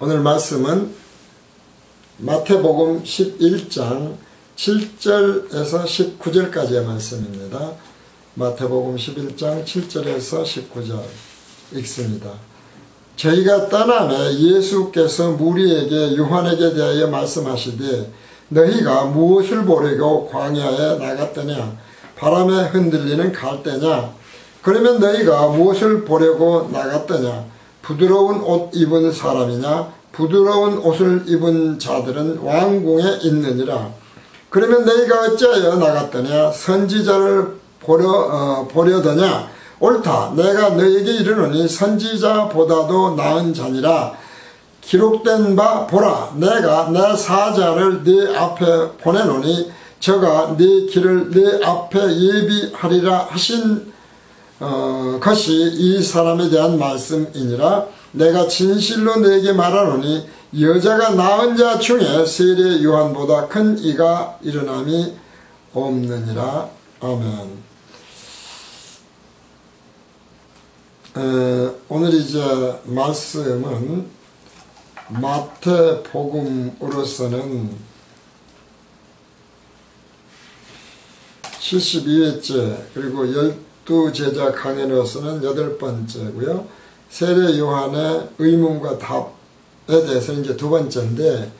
오늘 말씀은 마태복음 11장 7절에서 19절까지의 말씀입니다. 마태복음 11장 7절에서 19절 읽습니다. 저희가 떠나매 예수께서 무리에게 요한에게 대하여 말씀하시되 너희가 무엇을 보려고 광야에 나갔더냐? 바람에 흔들리는 갈대냐? 그러면 너희가 무엇을 보려고 나갔더냐? 부드러운 옷 입은 사람이냐? 부드러운 옷을 입은 자들은 왕궁에 있느니라. 그러면 너희가 어찌하여 나갔더냐? 선지자를 보려더냐? 옳다. 내가 너희에게 이르노니 선지자보다도 나은 자니라. 기록된 바 보라. 내가 내 사자를 네 앞에 보내노니 저가 네 길을 네 앞에 예비하리라 하신 것이 이 사람에 대한 말씀이니라. 내가 진실로 너에게 말하노니 여자가 낳은 자 중에 세례 요한보다 큰 이가 일어남이 없느니라. 아멘. 오늘 이제 말씀은 마태복음으로서는 72회째 그리고 12제자 강연으로서는 8번째고요. 세례 요한의 의문과 답에 대해서는 이제 2번째인데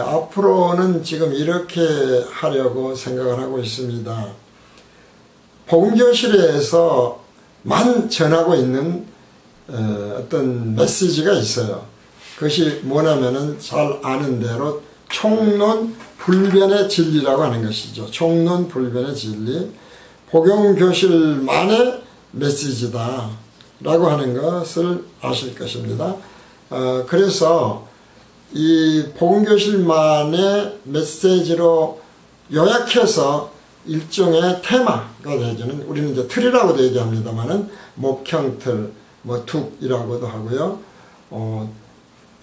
앞으로는 지금 이렇게 하려고 생각을 하고 있습니다. 복음교실에서만 전하고 있는 어떤 메시지가 있어요. 그것이 뭐냐면은 잘 아는 대로 총론불변의 진리라고 하는 것이죠. 총론불변의 진리. 복음교실만의 메시지다 라고 하는 것을 아실 것입니다. 그래서 이 복음교실만의 메시지로 요약해서 일종의 테마가 되어지는, 우리는 이제 틀이라고도 얘기합니다만은 목형틀, 툭이라고도 하고요.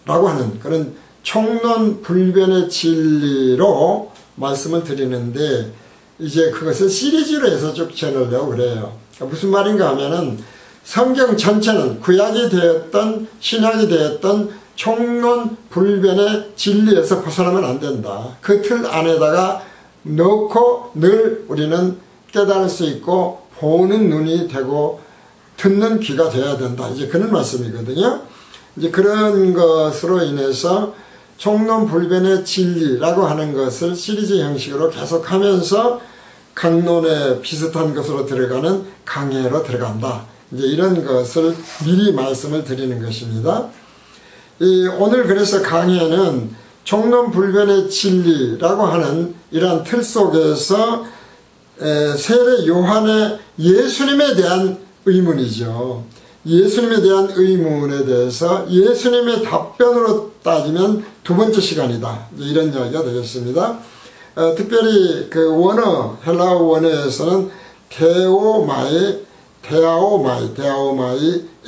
라고 하는 그런 총론불변의 진리로 말씀을 드리는데 이제 그것을 시리즈로 해서 쭉 전하려고 그래요. 그러니까 무슨 말인가 하면은 성경 전체는 구약이 되었던 신약이 되었던 총론불변의 진리에서 벗어나면 안 된다. 그 틀 안에다가 넣고 늘 우리는 깨달을 수 있고 보는 눈이 되고 듣는 귀가 되어야 된다. 이제 그런 말씀이거든요. 이제 그런 것으로 인해서 총론불변의 진리라고 하는 것을 시리즈 형식으로 계속하면서 강론에 비슷한 것으로 들어가는 강해로 들어간다. 이제 이런 것을 미리 말씀을 드리는 것입니다. 오늘 그래서 강해는 총론불변의 진리라고 하는 이러한 틀 속에서 세례 요한의 예수님에 대한 의문이죠. 예수님에 대한 의문에 대해서 예수님의 답변으로 따지면 2번째 시간이다. 이런 이야기가 되겠습니다. 특별히 그 원어, 헬라어 원어에서는 데아오마이,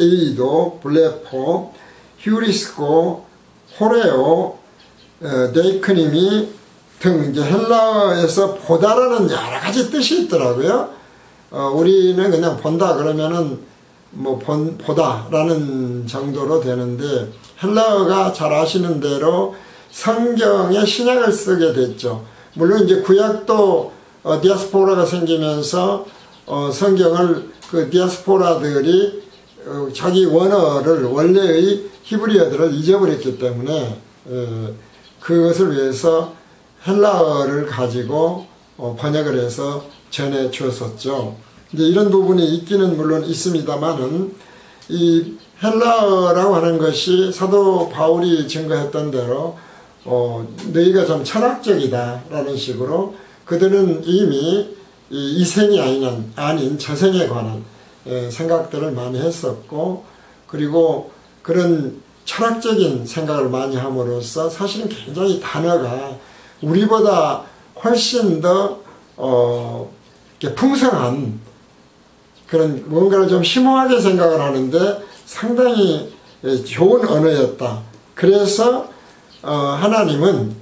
에이도, 블레포, 휴리스코, 호레오, 데이크니미 등 이제 헬라어에서 보다라는 여러 가지 뜻이 있더라고요. 우리는 그냥 본다 그러면은 보다라는 정도로 되는데 헬라어가 잘 아시는 대로 성경에 신약을 쓰게 됐죠. 물론 이제 구약도 디아스포라가 생기면서 성경을 그 디아스포라들이 자기 원어를 원래의 히브리어들을 잊어버렸기 때문에 그것을 위해서 헬라어를 가지고 번역을 해서 전해 주었었죠. 이제 이런 부분이 있기는 물론 있습니다만은 이 헬라어라고 하는 것이 사도 바울이 증거했던 대로 너희가 좀 철학적이다 라는 식으로 그들은 이미 이 생이 아닌 저생에 관한 생각들을 많이 했었고, 그리고 그런 철학적인 생각을 많이 함으로써 사실은 굉장히 단어가 우리보다 훨씬 더 풍성한 그런 뭔가를 좀 심오하게 생각을 하는데 상당히 좋은 언어였다. 그래서 하나님은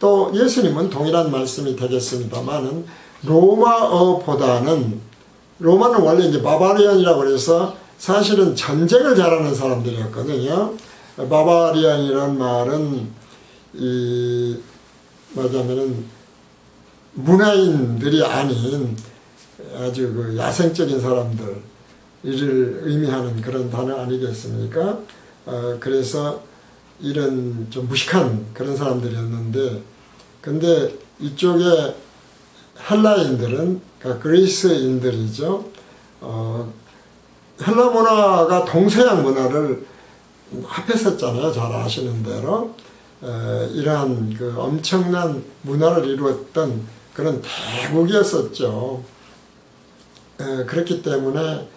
또 예수님은 동일한 말씀이 되겠습니다만은 로마어보다는, 로마는 원래 이제 바바리언이라고 해서 사실은 전쟁을 잘하는 사람들이었거든요. 바바리안이라는 말은 말하자면은 문화인들이 아닌 아주 그 야생적인 사람들을 의미하는 그런 단어 아니겠습니까? 그래서 이런 좀 무식한 그런 사람들이었는데, 근데 이쪽에 헬라인들은, 그러니까 그리스인들이죠. 헬라 문화가 동서양 문화를 합했었잖아요. 잘 아시는 대로. 이러한 그 엄청난 문화를 이루었던 그런 대국이었었죠. 그렇기 때문에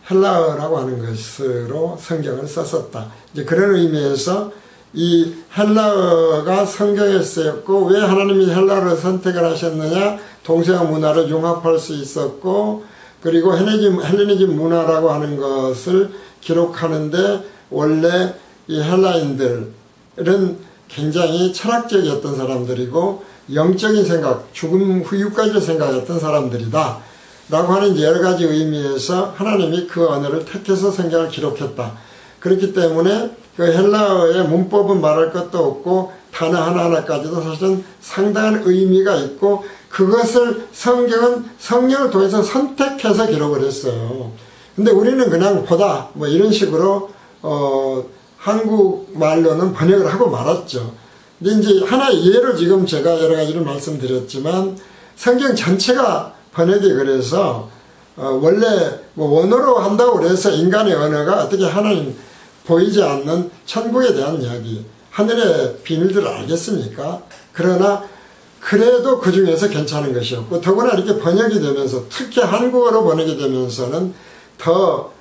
헬라어라고 하는 것으로 성경을 썼었다. 이제 그런 의미에서 이 헬라어가 성경에 쓰였고, 왜 하나님이 헬라어를 선택을 하셨느냐? 동서양 문화를 융합할 수 있었고, 그리고 헬레니즘 문화라고 하는 것을 기록하는데, 원래 이 헬라인들은 굉장히 철학적이었던 사람들이고 영적인 생각, 죽음 후유까지 생각했던 사람들이다 라고 하는 여러 가지 의미에서 하나님이 그 언어를 택해서 성경을 기록했다. 그렇기 때문에 그 헬라어의 문법은 말할 것도 없고 단어 하나하나까지도 사실은 상당한 의미가 있고, 그것을 성경은 성령을 통해서 선택해서 기록을 했어요. 근데 우리는 그냥 보다 뭐 이런 식으로 한국말로는 번역을 하고 말았죠. 근데 이제 하나의 예로 지금 제가 여러 가지를 말씀드렸지만, 성경 전체가 번역이 그래서 원래 뭐 원어로 한다고 그래서 인간의 언어가 어떻게 하나님 보이지 않는 천국에 대한 이야기, 하늘의 비밀들을 알겠습니까? 그러나 그래도 그 중에서 괜찮은 것이었고, 더구나 이렇게 번역이 되면서, 특히 한국어로 번역이 되면서는 더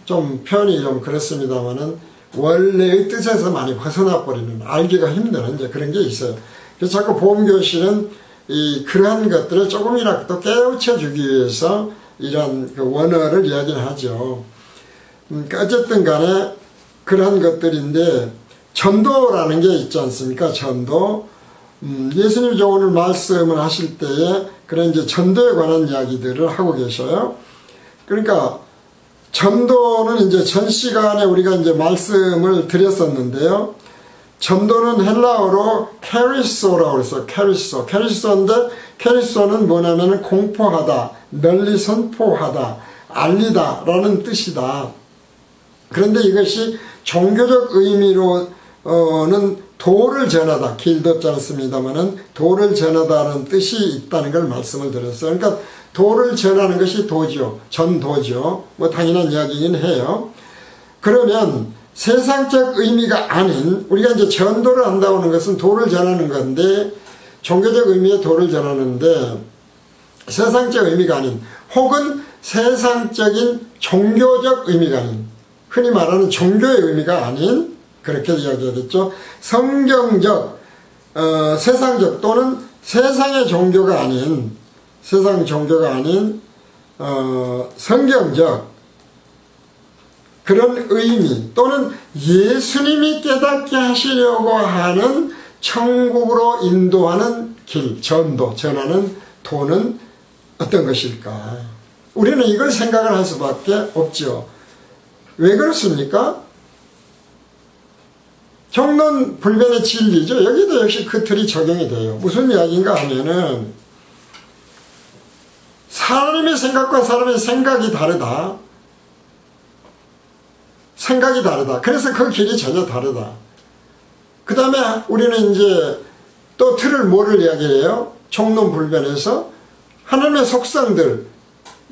좀 표현이 좀 그렇습니다만은 원래의 뜻에서 많이 벗어나 버리는, 알기가 힘든 이제 그런 게 있어요. 그래서 자꾸 보험교실은 그러한 것들을 조금이라도 깨우쳐 주기 위해서 이런 그 원어를 이야기를 하죠. 어쨌든 간에 그러한 것들인데, 전도라는 게 있지 않습니까? 전도. 예수님이 오늘 말씀을 하실 때에 그런 이제 전도에 관한 이야기들을 하고 계셔요. 그러니까 전도는 이제 전 시간에 우리가 이제 말씀을 드렸었는데요. 전도는 헬라어로 캐리소라고 그랬어요. 캐리소인데, 캐리소는 뭐냐면은 공포하다, 널리 선포하다, 알리다 라는 뜻이다. 그런데 이것이 종교적 의미로는 도를 전하다, 길도지 않습니다만은 도를 전하다는 뜻이 있다는 걸 말씀을 드렸어요. 그러니까 도를 전하는 것이 도죠. 전도죠. 뭐 당연한 이야기긴 해요. 그러면 세상적 의미가 아닌, 우리가 이제 전도를 한다고 하는 것은 도를 전하는 건데, 종교적 의미의 도를 전하는데, 세상적 의미가 아닌, 혹은 세상적인 종교적 의미가 아닌, 흔히 말하는 종교의 의미가 아닌, 그렇게 이야기하겠죠. 성경적, 세상적 또는 세상의 종교가 아닌, 세상 종교가 아닌 성경적 그런 의미, 또는 예수님이 깨닫게 하시려고 하는 천국으로 인도하는 길, 전하는 도는 어떤 것일까? 우리는 이걸 생각을 할 수밖에 없죠. 왜 그렇습니까? 정론불변의 진리죠. 여기도 역시 그 틀이 적용이 돼요. 무슨 이야기인가 하면은, 사람의 생각과 사람의 생각이 다르다. 생각이 다르다. 그래서 그 길이 전혀 다르다. 그 다음에 우리는 이제 또 틀을 뭐를 이야기해요? 총론불변에서 하나님의 속성들,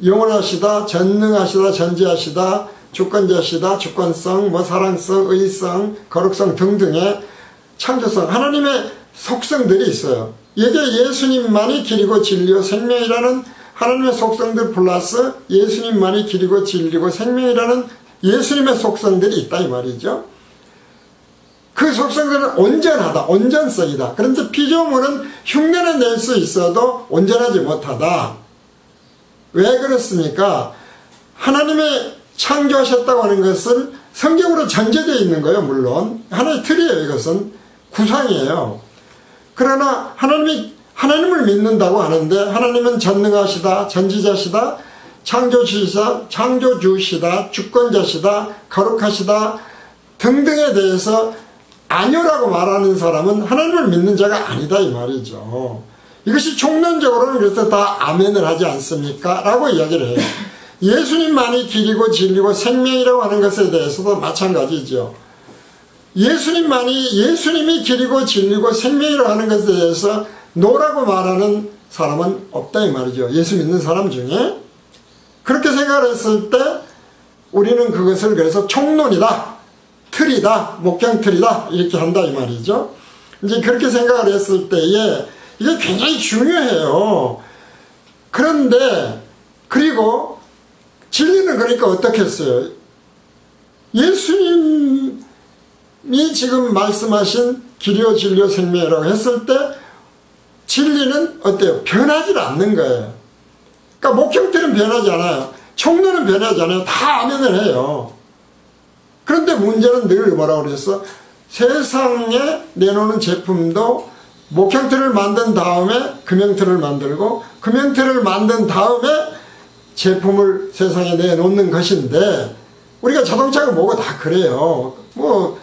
영원하시다, 전능하시다, 전지하시다, 주권자시다, 주권성, 뭐 사랑성, 의성, 거룩성 등등의 창조성, 하나님의 속성들이 있어요. 이게 예수님만이 길이고 진리요 생명이라는 하나님의 속성들 플러스 예수님만이 길이고 진리고 생명이라는 예수님의 속성들이 있다 이 말이죠. 그 속성들은 온전하다, 온전성이다. 그런데 피조물은 흉내는 낼 수 있어도 온전하지 못하다. 왜 그렇습니까? 하나님의 창조하셨다고 하는 것은 성경으로 전제되어 있는 거예요. 물론 하나의 틀이에요. 이것은 구상이에요. 그러나 하나님을 믿는다고 하는데, 하나님은 전능하시다, 전지자시다, 창조주시다, 주권자시다, 거룩하시다 등등에 대해서 아니오라고 말하는 사람은 하나님을 믿는 자가 아니다 이 말이죠. 이것이 총론적으로는 그래서 다 아멘을 하지 않습니까? 라고 이야기를 해요. 예수님만이 길이고 진리고 생명이라고 하는 것에 대해서도 마찬가지죠. 예수님이 길이고 진리고 생명이라고 하는 것에 대해서 노라고 말하는 사람은 없다 이 말이죠. 예수 믿는 사람 중에. 그렇게 생각을 했을 때 우리는 그것을 그래서 총론이다, 틀이다, 목경틀이다 이렇게 한다 이 말이죠. 이제 그렇게 생각을 했을 때에 이게 굉장히 중요해요. 그런데 그리고 진리는 그러니까 어떻게 했어요? 예수님이 지금 말씀하신 길이요 진리요 생명이라고 했을 때 진리는 어때요? 변하지 않는 거예요. 그러니까 목형틀은 변하지 않아요. 총론은 변하지 않아요. 다 아멘을 해요. 그런데 문제는 늘 뭐라고 그랬어? 세상에 내놓는 제품도 목형틀을 만든 다음에 금형틀을 만들고 금형틀을 만든 다음에 제품을 세상에 내놓는 것인데 우리가 자동차가 뭐고 다 그래요. 뭐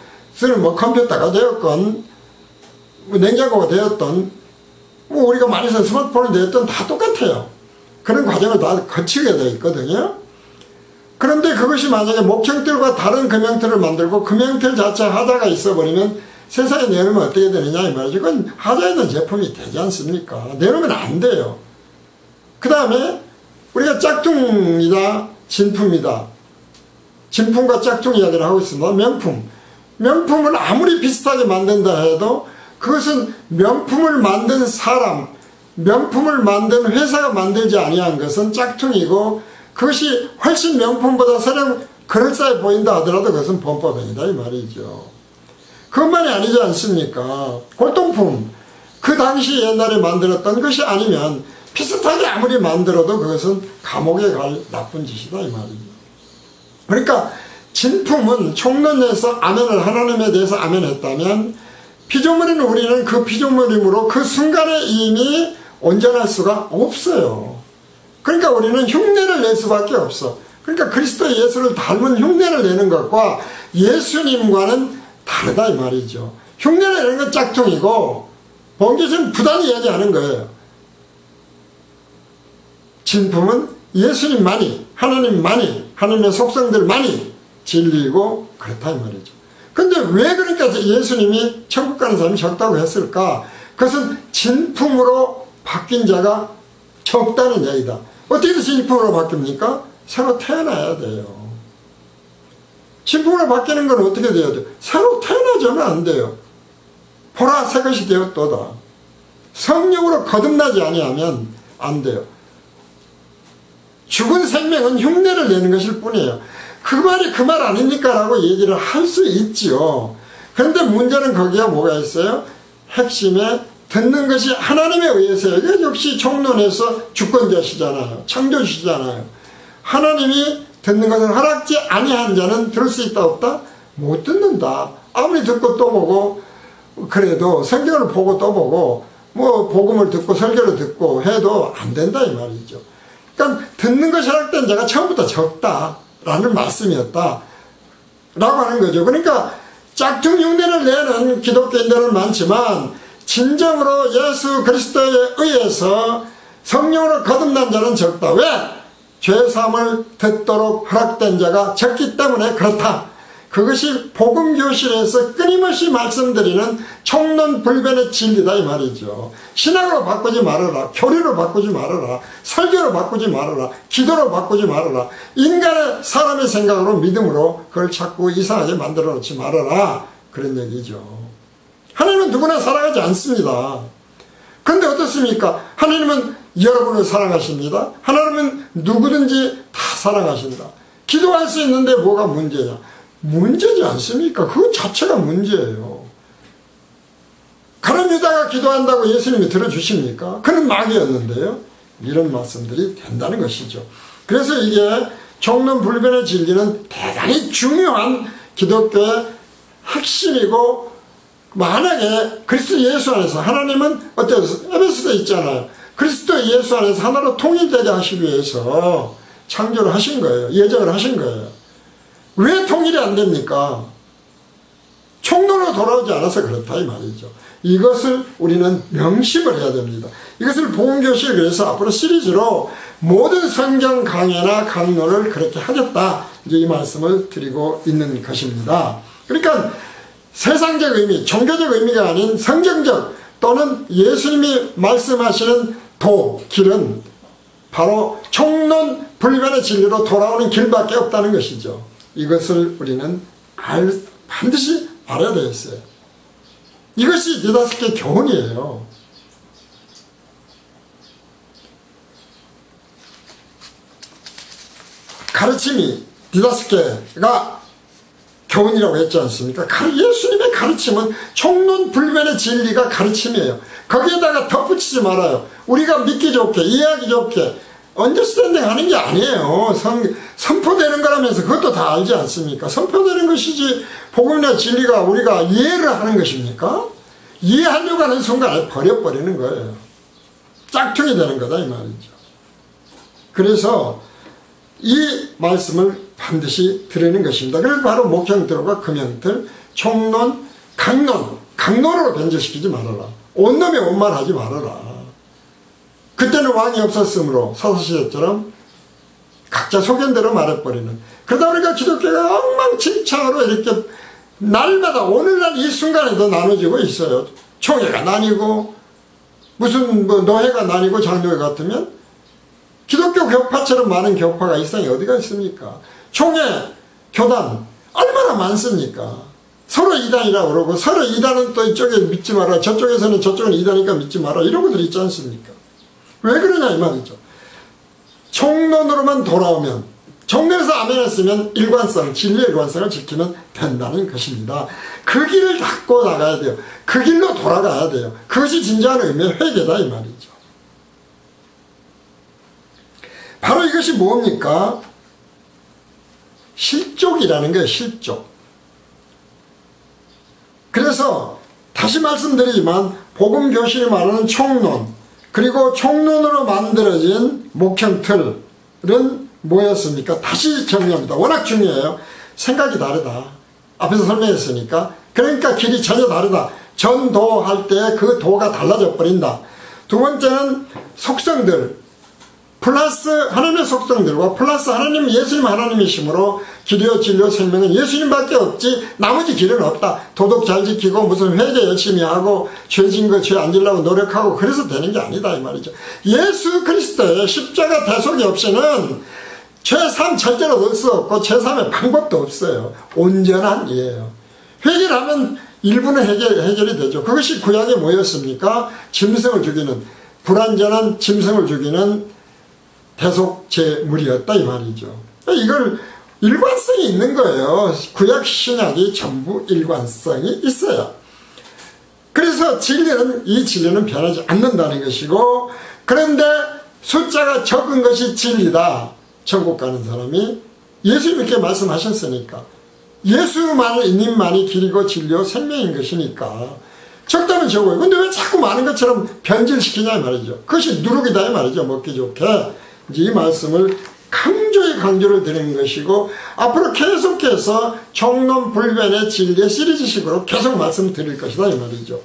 컴퓨터가 되었건 뭐 냉장고가 되었던 뭐 우리가 많이 쓰는 스마트폰이 되었던 다 똑같아요. 그런 과정을 다 거치게 되어 있거든요. 그런데 그것이 만약에 목형틀과 다른 금형틀을 만들고 금형틀 자체 하자가 있어버리면 세상에 내놓으면 어떻게 되느냐 이 말이죠. 그건 하자 있는 제품이 되지 않습니까? 내놓으면 안 돼요. 그 다음에 우리가 짝퉁이다 진품이다. 진품과 짝퉁 이야기를 하고 있습니다. 명품을 아무리 비슷하게 만든다 해도 그것은 명품을 만든 사람, 명품을 만든 회사가 만들지 아니한 것은 짝퉁이고 그것이 훨씬 명품보다 설령 그럴싸해 보인다 하더라도 그것은 범법행위다 이 말이죠. 그것만이 아니지 않습니까? 골동품, 그 당시 옛날에 만들었던 것이 아니면 비슷하게 아무리 만들어도 그것은 감옥에 갈 나쁜 짓이다 이 말이죠. 그러니까 진품은 총론에서 아멘을 하나님에 대해서 아멘했다면 피조물인 우리는 그 피조물임으로 그 순간에 이미 온전할 수가 없어요. 그러니까 우리는 흉내를 낼 수밖에 없어. 그러니까 그리스도 예수를 닮은 흉내를 내는 것과 예수님과는 다르다 이 말이죠. 흉내를 내는 건 짝퉁이고 본교는 부단히 이야기하는 거예요. 진품은 예수님만이, 하나님만이, 하나님의 속성들만이 진리이고 그렇다 이 말이죠. 근데 왜 그러니까 예수님이 천국 가는 사람이 적다고 했을까? 그것은 진품으로 바뀐 자가 적다는 얘기다. 어떻게 진품으로 바뀝니까? 새로 태어나야 돼요. 진품으로 바뀌는 건 어떻게 돼야 돼요? 새로 태어나자면 안 돼요. 보라 새것이 되었도다. 성령으로 거듭나지 아니하면 안 돼요. 죽은 생명은 흉내를 내는 것일 뿐이에요. 그 말이 그 말 아닙니까? 라고 얘기를 할 수 있지요. 그런데 문제는 거기에 뭐가 있어요? 핵심에 듣는 것이 하나님에 의해서요. 이게 역시 총론에서 주권자시잖아요. 창조주시잖아요. 하나님이 듣는 것을 허락지 아니한 자는 들을 수 있다 없다? 못 듣는다. 아무리 듣고 또 보고 그래도 성경을 보고 또 보고 뭐 복음을 듣고 설교를 듣고 해도 안 된다 이 말이죠. 그러니까 듣는 것이 허락된 자가 처음부터 적다라는 말씀이었다 라고 하는 거죠. 그러니까 짝퉁 흉내를 내는 기독교인들은 많지만 진정으로 예수 그리스도에 의해서 성령으로 거듭난 자는 적다. 왜? 죄사함을 듣도록 허락된 자가 적기 때문에 그렇다. 그것이 복음교실에서 끊임없이 말씀드리는 총론불변의 진리다 이 말이죠. 신학으로 바꾸지 말아라. 교리로 바꾸지 말아라. 설교로 바꾸지 말아라. 기도로 바꾸지 말아라. 인간의 사람의 생각으로 믿음으로 그걸 자꾸 이상하게 만들어 놓지 말아라. 그런 얘기죠. 하나님은 누구나 사랑하지 않습니다. 그런데 어떻습니까? 하나님은 여러분을 사랑하십니다. 하나님은 누구든지 다 사랑하신다. 기도할 수 있는데 뭐가 문제냐? 문제지 않습니까? 그것 자체가 문제예요. 가룟 유다가 기도한다고 예수님이 들어주십니까? 그는 마귀였는데요. 이런 말씀들이 된다는 것이죠. 그래서 이게 총론불변의 진리는 대단히 중요한 기독교의 핵심이고 만약에 그리스도 예수 안에서 하나님은 어때요? 에베소서에 있잖아요. 그리스도 예수 안에서 하나로 통일되게 하시기 위해서 창조를 하신 거예요. 예정을 하신 거예요. 왜 통일이 안 됩니까? 원으로 돌아오지 않아서 그렇다 이 말이죠. 이것을 우리는 명심을 해야 됩니다. 이것을 복음교실 그래서 앞으로 시리즈로 모든 성경 강해나 강론을 그렇게 하겠다 이제 이 말씀을 드리고 있는 것입니다. 그러니까 세상적 의미, 종교적 의미가 아닌 성경적 또는 예수님이 말씀하시는 길은 바로 총론 불변의 진리로 돌아오는 길밖에 없다는 것이죠. 이것을 우리는 반드시 알아야 되겠어요. 이것이 디다스케 교훈이에요. 가르침이 디다스케가 교훈이라고 했지 않습니까? 예수님의 가르침은 총론 불변의 진리가 가르침이에요. 거기에다가 덧붙이지 말아요. 우리가 믿기 좋게 이해하기 좋게 언더스탠딩 하는 게 아니에요. 선포되는 거라면서 그것도 다 알지 않습니까? 선포되는 것이지 복음이나 진리가 우리가 이해를 하는 것입니까? 이해하려고 하는 순간에 버려버리는 거예요. 짝퉁이 되는 거다 이 말이죠. 그래서 이 말씀을 반드시 드리는 것입니다. 그래서 바로 목형들과 금형들, 총론, 강론으로 변질시키지 말아라. 온놈이 온말하지 말아라. 그때는 왕이 없었으므로 사사시대처럼 각자 소견대로 말해버리는. 그러다 보니까 기독교가 엉망진창으로 이렇게 날마다 오늘날 이 순간에도 나눠지고 있어요. 총회가 나뉘고 무슨 노회가 나뉘고 장로회 같으면 기독교 교파처럼 많은 교파가 이 세상에 어디가 있습니까? 총회, 교단 얼마나 많습니까? 서로 이단이라고 그러고 서로 이단은 또 이쪽에 믿지 마라, 저쪽에서는 저쪽은 이단이니까 믿지 마라 이러고들 있지 않습니까? 왜 그러냐 이 말이죠. 총론으로만 돌아오면, 총론에서 아멘 했으면 일관성, 진리의 일관성을 지키면 된다는 것입니다. 그 길을 닦고 나가야 돼요. 그 길로 돌아가야 돼요. 그것이 진정한 의미의 회개다 이 말이죠. 바로 이것이 뭡니까? 실족이라는 거예요. 실족. 그래서 다시 말씀드리지만 복음교실이 말하는 총론, 그리고 총론으로 만들어진 목형틀은 뭐였습니까? 다시 정리합니다. 워낙 중요해요. 생각이 다르다. 앞에서 설명했으니까. 그러니까 길이 전혀 다르다. 전도할 때 그 도가 달라져 버린다. 두 번째는 속성들, 플러스 하나님의 속성들과 플러스 하나님, 예수님 하나님이시므로 길이요 진리요 생명은 예수님밖에 없지 나머지 길은 없다. 도덕 잘 지키고 무슨 회개 열심히 하고 죄진 거 죄 안 지려고 노력하고 그래서 되는 게 아니다 이 말이죠. 예수 그리스도의 십자가 대속이 없이는 죄3 절대로 넣을 수 없고 죄3의 방법도 없어요. 온전한 이에요. 회개를 하면 일부는 해결이 되죠. 그것이 구약에 뭐였습니까? 짐승을 죽이는, 불완전한 짐승을 죽이는 대속제물이었다 이 말이죠. 이걸 일관성이 있는 거예요. 구약 신약이 전부 일관성이 있어요. 그래서 이 진리는 변하지 않는다는 것이고, 그런데 숫자가 적은 것이 진리다. 천국 가는 사람이 예수님께 말씀하셨으니까, 예수님만이 길이고 진리요 생명인 것이니까 적다면 적어요. 근데 왜 자꾸 많은 것처럼 변질시키냐 이 말이죠. 그것이 누룩이다 이 말이죠. 먹기 좋게. 이 말씀을 강조를 드리는 것이고, 앞으로 계속해서 총론 불변의 진리의 시리즈식으로 계속 말씀드릴 것이다 이 말이죠.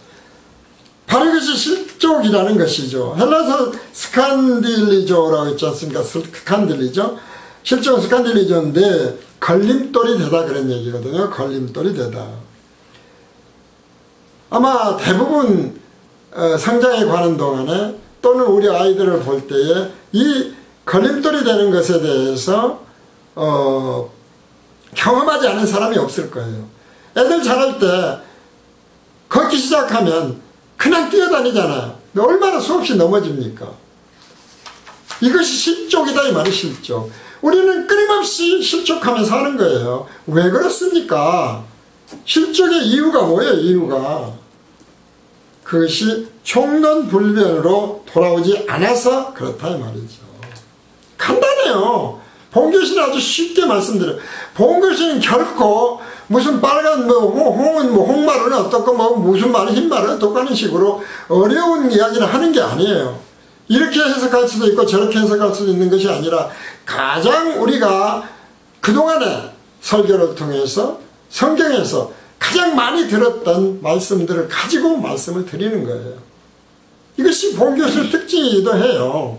바로 이것이 실족이라는 것이죠. 헬라서 스칸딜리조라고 했지 않습니까? 스칸딜리조. 실제로 스칸딜리조인데 걸림돌이 되다 그런 얘기거든요. 걸림돌이 되다. 아마 대부분 성장에 관한 동안에 또는 우리 아이들을 볼 때에 이 걸림돌이 되는 것에 대해서 경험하지 않은 사람이 없을 거예요. 애들 자랄 때 걷기 시작하면 그냥 뛰어다니잖아요. 얼마나 수없이 넘어집니까? 이것이 실족이다 이 말이 실족. 우리는 끊임없이 실족하면서 하는 거예요. 왜 그렇습니까? 실족의 이유가 뭐예요? 이유가 그것이 총론불변으로 돌아오지 않아서 그렇다 이 말이죠. 간단해요. 본교실은 아주 쉽게 말씀드려요. 본교실은 결코 무슨 빨간 홍은 홍말은 어떻고 무슨 말은 흰말은 어떻고 하는 식으로 어려운 이야기를 하는 게 아니에요. 이렇게 해석할 수도 있고 저렇게 해석할 수도 있는 것이 아니라 가장 우리가 그동안의 설교를 통해서 성경에서 가장 많이 들었던 말씀들을 가지고 말씀을 드리는 거예요. 이것이 본교실의 특징이기도 해요.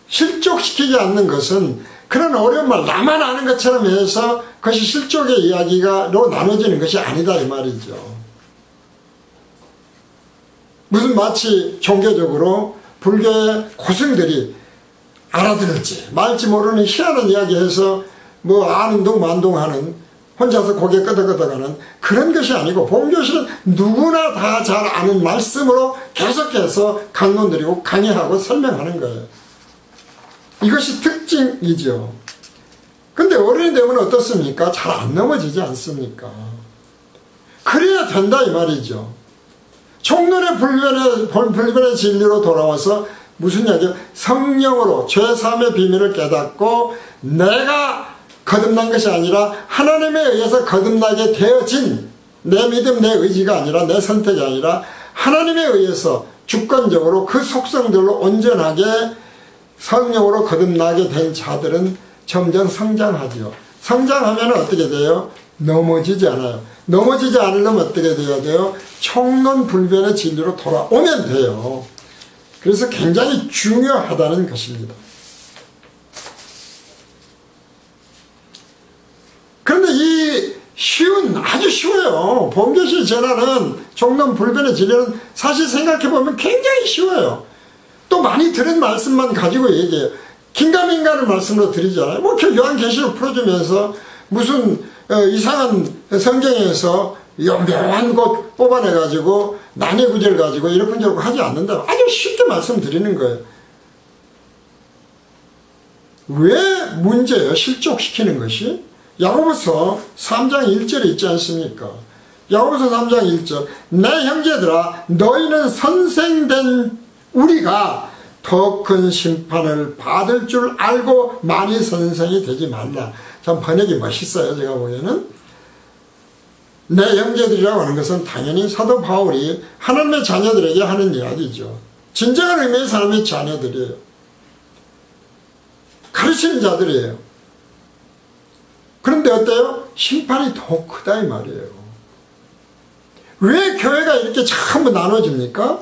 실족시키지 않는 것은 그런 어려운 말 나만 아는 것처럼 해서 그것이 실족의 이야기가로 나눠지는 것이 아니다 이 말이죠. 무슨 마치 종교적으로 불교의 고승들이 알아들을지 말지 모르는 희한한 이야기해서 뭐 아는 둥 만둥하는 혼자서 고개 끄덕끄덕하는 그런 것이 아니고 본교실은 누구나 다 잘 아는 말씀으로 계속해서 강론드리고 강의하고 설명하는 거예요. 이것이 특징이죠. 근데 어른이 되면 어떻습니까? 잘 안 넘어지지 않습니까? 그래야 된다 이 말이죠. 총론의 불변의 진리로 돌아와서 무슨 이야기예요? 성령으로 죄사함의 비밀을 깨닫고 내가 거듭난 것이 아니라 하나님에 의해서 거듭나게 되어진 내 믿음, 내 의지가 아니라 내 선택이 아니라 하나님에 의해서 주권적으로 그 속성들로 온전하게 성령으로 거듭나게 된 자들은 점점 성장하죠. 성장하면 어떻게 돼요? 넘어지지 않아요. 넘어지지 않으려면 어떻게 돼야 돼요? 총론 불변의 진리로 돌아오면 돼요. 그래서 굉장히 중요하다는 것입니다. 그런데 이 아주 쉬워요. 본교실 전하는 총론 불변의 진리는 사실 생각해보면 굉장히 쉬워요. 또 많이 들은 말씀만 가지고 얘기해요. 긴가민가를 말씀으로 드리잖아요. 뭐 요한계시록 풀어주면서 무슨 이상한 성경에서 묘한 것 뽑아내가지고 난해구절 가지고 이러쿵저러쿵 하지 않는다. 아주 쉽게 말씀드리는 거예요. 왜 문제예요? 실족시키는 것이? 야고보서 3장 1절에 있지 않습니까? 야고보서 3장 1절 내 형제들아 너희는 선생된 우리가 더 큰 심판을 받을 줄 알고 많이 선생이 되지 말라. 참 번역이 멋있어요. 제가 보기에는 내 형제들이라고 하는 것은 당연히 사도 바울이 하나님의 자녀들에게 하는 이야기죠. 진정한 의미의 사람의 자녀들이에요. 가르치는 자들이에요. 그런데 어때요? 심판이 더 크다 이 말이에요. 왜 교회가 이렇게 전부 나눠집니까?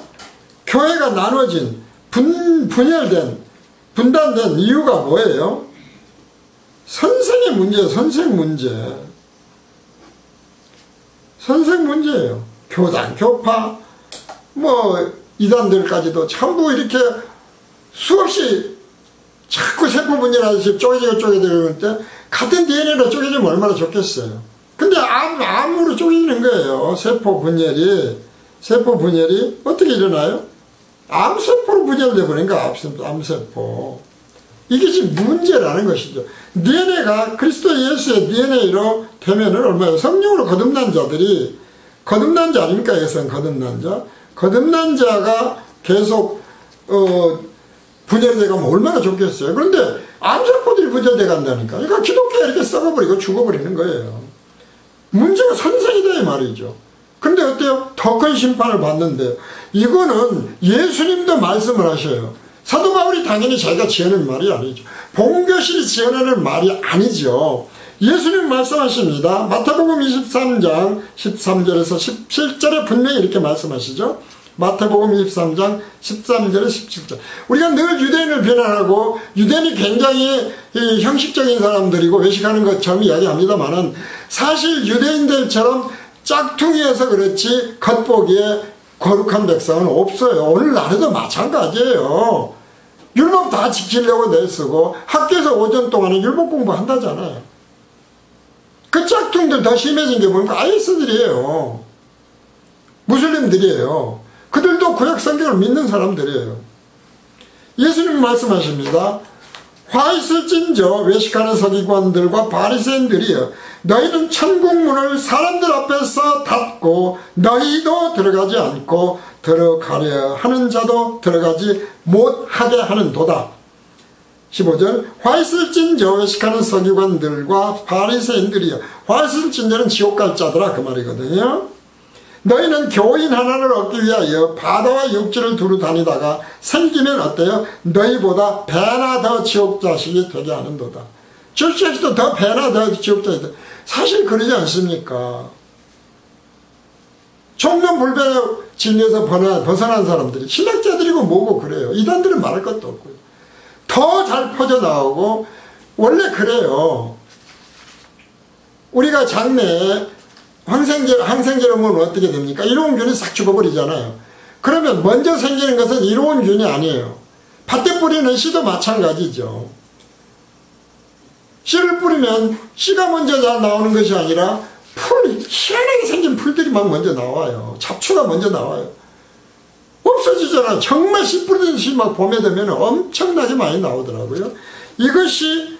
교회가 나눠진 분열된 분단된 이유가 뭐예요? 선생의 문제예요. 선생 문제예요. 교단, 교파, 뭐 이단들까지도 전부 이렇게 수없이 자꾸 세포 분열하듯이 쪼개지고 때 같은 DNA로 쪼개지면 얼마나 좋겠어요. 근데 암으로 쪼개지는 거예요. 세포 분열이 어떻게 일어나요? 암세포로 분열돼 버리니까 암세포. 이게 지금 문제라는 것이죠. DNA가 그리스도 예수의 DNA로 되면은 얼마예요? 성령으로 거듭난 자들이 거듭난 자 아닙니까? 예수는 거듭난 자. 거듭난 자가 계속 분열돼 가면 얼마나 좋겠어요. 그런데 암세포들이 분열돼 간다니까. 그러니까 기독교가 이렇게 썩어버리고 죽어버리는 거예요. 문제가 선생이다 이 말이죠. 근데 어때요? 더 큰 심판을 받는데 이거는 예수님도 말씀을 하셔요. 사도 바울이 당연히 자기가 지어낸 말이 아니죠. 본교실이 지어내는 말이 아니죠. 예수님 말씀하십니다. 마태복음 23장 13절에서 17절에 분명히 이렇게 말씀하시죠. 마태복음 23장 13절에 17절. 우리가 늘 유대인을 비난하고 유대인이 굉장히 형식적인 사람들이고 외식하는 것처럼 이야기합니다만은 사실 유대인들처럼 짝퉁이어서 그렇지 겉보기에 거룩한 백성은 없어요. 오늘날에도 마찬가지예요. 율법 다 지키려고 내쓰고 학교에서 오전 동안에 율법 공부한다잖아요. 그 짝퉁들 더 심해진 게 보니까 아이스들이에요. 무슬림들이에요. 그들도 구약 성경을 믿는 사람들이에요. 예수님 말씀하십니다. 화 있을진저 외식하는 서기관들과 바리새인들이여 너희는 천국문을 사람들 앞에서 닫고 너희도 들어가지 않고 들어가려 하는 자도 들어가지 못하게 하는도다. 15절 화 있을진저 외식하는 서기관들과 바리새인들이여. 화 있을진저는 지옥 갈 자들아 그 말이거든요. 너희는 교인 하나를 얻기 위하여 바다와 육지를 두루 다니다가 생기면 어때요? 너희보다 배나 더 지옥 자식이 되게 하는도다. 지역자식도 더 배나 더 지역자식도 사실 그러지 않습니까? 총론불변의 진리에서 벗어난 사람들이 신학자들이고 뭐고 그래요. 이단들은 말할 것도 없고요. 더 잘 퍼져나오고 원래 그래요. 우리가 장래에 항생제를 먹으면 어떻게 됩니까? 이로운 균이 싹 죽어버리잖아요. 그러면 먼저 생기는 것은 이로운 균이 아니에요. 밭에 뿌리는 씨도 마찬가지죠. 씨를 뿌리면 씨가 먼저 잘 나오는 것이 아니라 희한하게 생긴 풀들이 막 먼저 나와요. 잡초가 먼저 나와요. 없어지잖아요. 정말 씨 뿌리듯이 막 봄에 되면 엄청나게 많이 나오더라고요. 이것이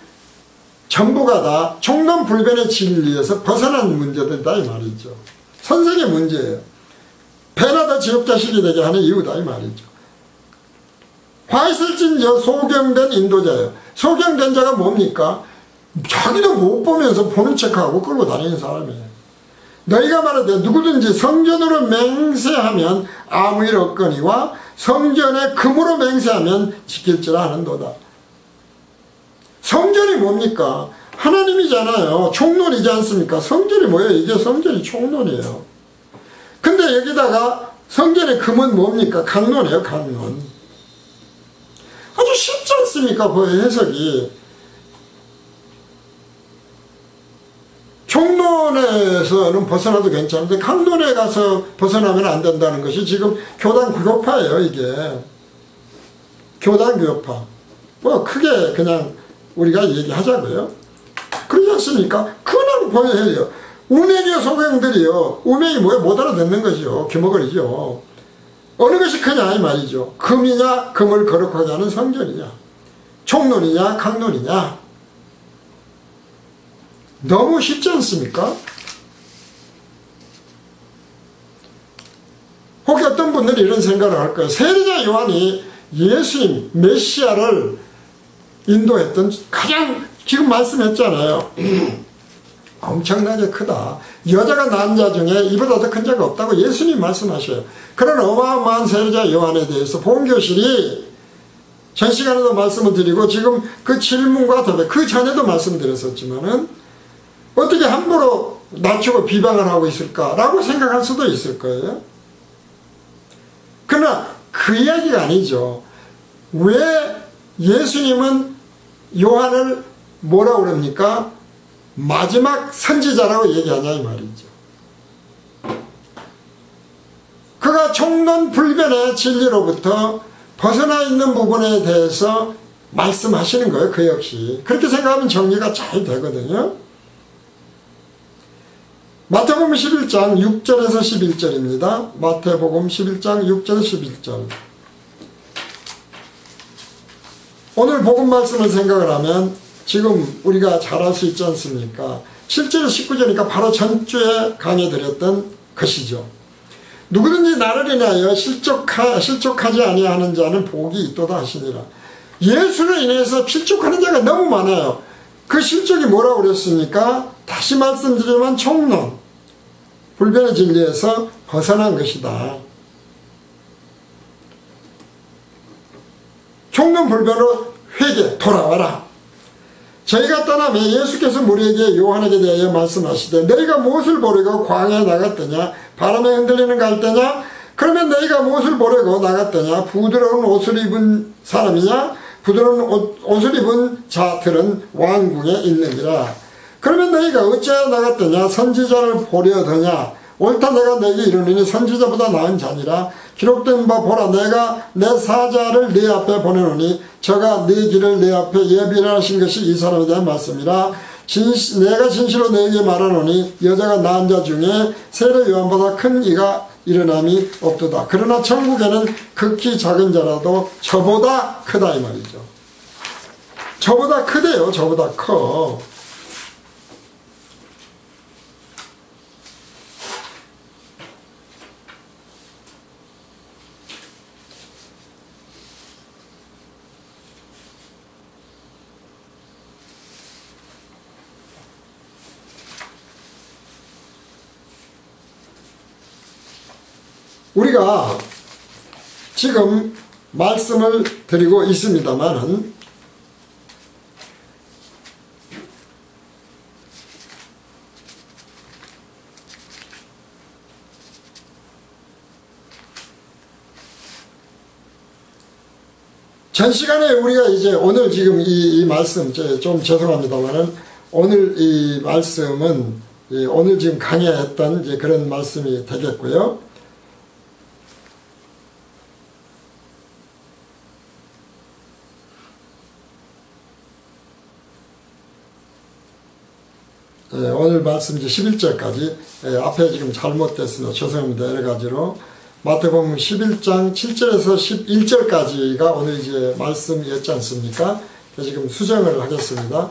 전부가 다 총론불변의 진리에서 벗어난 문제들이다 이 말이죠. 선생의 문제예요. 배나 더 지역자식이 되게 하는 이유다 이 말이죠. 화 있을진 저 소경된 인도자예요. 소경된 자가 뭡니까? 자기도 못 보면서 보는 척하고 끌고 다니는 사람이에요. 너희가 말하되 누구든지 성전으로 맹세하면 아무 일 없거니와 성전에 금으로 맹세하면 지킬지라 하는도다. 성전이 뭡니까? 하나님이잖아요. 총론이지 않습니까? 성전이 뭐예요? 이게 성전이 총론이에요. 근데 여기다가 성전의 금은 뭡니까? 강론이에요. 강론. 아주 쉽지 않습니까? 그 해석이. 총론에서는 벗어나도 괜찮은데 강론에 가서 벗어나면 안 된다는 것이 지금 교단 교파예요. 이게 교단 교파. 뭐 크게 그냥 우리가 얘기하자고요. 그러지 않습니까? 그냥 보여요. 우명이요 소경들이요. 우명이 뭐예요? 못 알아듣는 것이요. 규모거리죠. 어느 것이 크냐 이 말이죠. 금이냐 금을 거룩하게 하는 성전이냐, 총론이냐 강론이냐. 너무 쉽지 않습니까? 혹시 어떤 분들이 이런 생각을 할 거예요. 세례자 요한이 예수님 메시아를 인도했던 가장 지금 말씀했잖아요. 엄청나게 크다. 여자가 낳은 자 중에 이보다 더 큰 자가 없다고 예수님 말씀하셔요. 그런 어마어마한 세례자 요한에 대해서 본교실이 전 시간에도 말씀을 드리고 지금 그 질문과 답에 그 전에도 말씀드렸었지만은 어떻게 함부로 낮추고 비방을 하고 있을까라고 생각할 수도 있을 거예요. 그러나 그 이야기가 아니죠. 왜 예수님은 요한을 뭐라고 그럽니까? 마지막 선지자라고 얘기하냐 이 말이죠. 그가 총론불변의 진리로부터 벗어나 있는 부분에 대해서 말씀하시는 거예요. 그 역시 그렇게 생각하면 정리가 잘 되거든요. 마태복음 11장 6절에서 11절입니다. 마태복음 11장 6절 11절. 오늘 복음 말씀을 생각을 하면 지금 우리가 잘 알 수 있지 않습니까? 7절 19절이니까 바로 전주에 강해드렸던 것이죠. 누구든지 나를 인하여 실족하지 아니하는 자는 복이 있도다 하시니라. 예수로 인해서 실족하는 자가 너무 많아요. 그 실족이 뭐라고 그랬습니까? 다시 말씀드리면 총론, 불변의 진리에서 벗어난 것이다. 총론 불변으로 회개, 돌아와라. 저희가 떠나면 예수께서 우리에게 요한에게 대하여 말씀하시되 너희가 무엇을 보려고 광야에 나갔더냐? 바람에 흔들리는 갈대냐? 그러면 너희가 무엇을 보려고 나갔더냐? 부드러운 옷을 입은 사람이냐? 부드러운 옷을 입은 자들은 왕궁에 있느니라. 그러면 너희가 어찌하여 나갔더냐? 선지자를 보려더냐? 옳다 내가 너에게 이르노니 선지자보다 나은 자니라. 기록된 바 보라 내가 내 사자를 네 앞에 보내노니 저가 네 길을 네 앞에 예비하신 것이 이 사람에 대한 말씀이라. 내가 진실로 너에게 말하노니 여자가 낳은 자 중에 세례 요한보다 큰 이가 일어남이 없도다. 그러나 천국에는 극히 작은 자라도 저보다 크다 이 말이죠. 저보다 크대요. 저보다 커. 우리가 지금 말씀을 드리고 있습니다만은 전 시간에 우리가 이제 오늘 지금 이 말씀, 좀 죄송합니다만은 오늘 이 말씀은 오늘 지금 강의했던 이제 그런 말씀이 되겠고요. 오늘 말씀 이제 11절까지 앞에 지금 잘못됐습니다. 죄송합니다. 여러 가지로. 마태복음 11장 7절에서 11절까지가 오늘 이제 말씀이었지 않습니까? 지금 수정을 하겠습니다.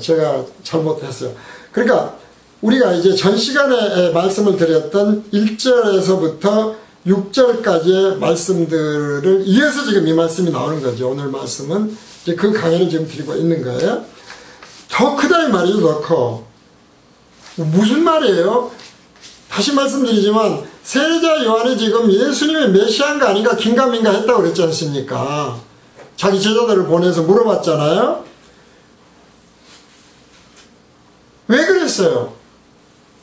제가 잘못했어요. 그러니까 우리가 이제 전 시간에 말씀을 드렸던 1절에서부터 6절까지의 말씀들을 이어서 지금 이 말씀이 나오는 거죠. 오늘 말씀은 이제 그 강의를 지금 드리고 있는 거예요. 더 크다 이 말이죠. 더 커. 무슨 말이에요? 다시 말씀드리지만 세례자 요한이 지금 예수님의 메시아인가 아닌가 긴가민가 했다고 그랬지 않습니까? 자기 제자들을 보내서 물어봤잖아요. 왜 그랬어요?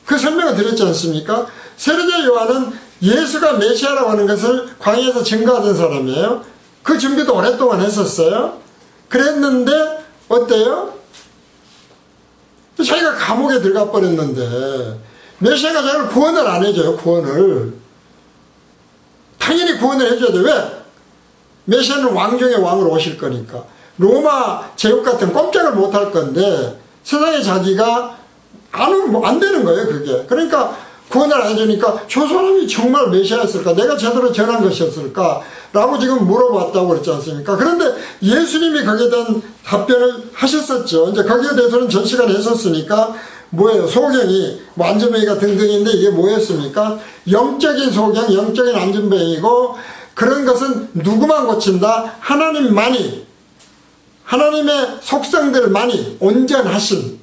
그 설명을 드렸지 않습니까? 세례자 요한은 예수가 메시아라고 하는 것을 광야에서 증거하던 사람이에요. 그 준비도 오랫동안 했었어요. 그랬는데 어때요? 자기가 감옥에 들어가 버렸는데 메시아가 자기를 구원을 안 해줘요. 구원을. 당연히 구원을 해줘야 돼. 왜? 메시아는 왕 중에 왕으로 오실 거니까. 로마 제국 같은 꼼짝을 못 할 건데 세상에 자기가 안 되는 거예요. 그게. 그러니까 구원을 안 해주니까 저 사람이 정말 메시아였을까? 내가 제대로 전한 것이었을까? 라고 지금 물어봤다고 그랬지 않습니까? 그런데 예수님이 거기에 대한 답변을 하셨었죠. 이제 거기에 대해서는 전 시간에 했었으니까 뭐예요? 소경이 안전뱅이가 등등인데 이게 뭐였습니까? 영적인 소경, 영적인 안전뱅이고 그런 것은 누구만 고친다? 하나님만이, 하나님의 속성들만이 온전하신